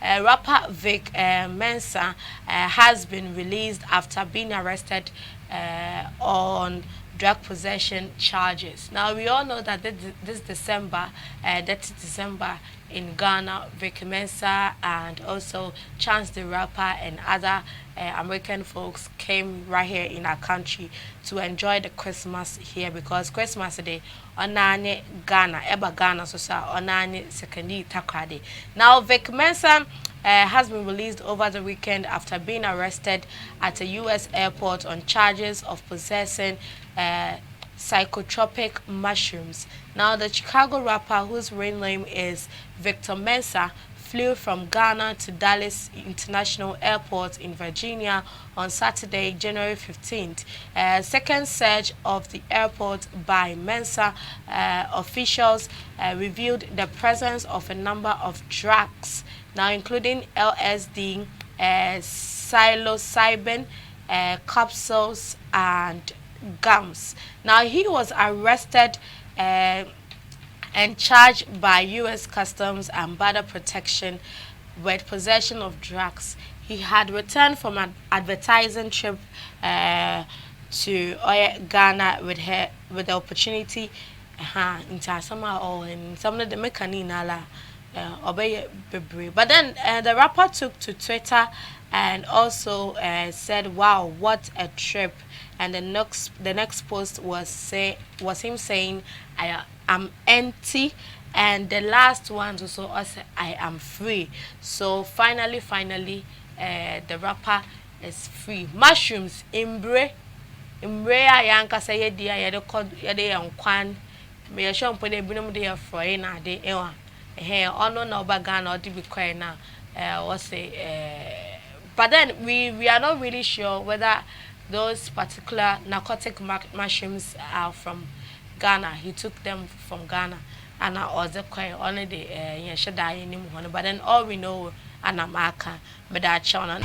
Rapper Vic Mensa has been released after being arrested on drug possession charges. Now we all know that this December, that December in Ghana, Vic Mensa and also Chance the Rapper and other American folks came right here in our country to enjoy the Christmas here because Christmas Day onanye Ghana, eba Ghana so sa onanye sekondi takrade. Now Vic Mensa has been released over the weekend after being arrested at a U.S. airport on charges of possessing psychotropic mushrooms. Now, the Chicago rapper, whose real name is Victor Mensa, flew from Ghana to Dallas International Airport in Virginia on Saturday, January 15th. Second search of the airport by Mensa officials revealed the presence of a number of drugs, now including LSD, psilocybin, capsules, and gums. Now, he was arrested and charged by U.S. Customs and Border Protection with possession of drugs. He had returned from an advertising trip to Ghana with the opportunity into summer or in some of the mechanina but then the rapper took to Twitter and also said, "Wow, what a trip!" And the next post was him saying, "I am empty," and the last one also said, "I am free." So finally, the rapper is free. Mushrooms, imbre a yanka say yedi a yede kod yede yankwan. Me yesho mpo de binom de yefroye na de ewa. Ono na oba Ghana odi bi kwai na what say but then we are not really sure whether those particular narcotic mushrooms are from Ghana. He took them from Ghana and I was quite only the Shatta but then all we know and Amaka but that channel.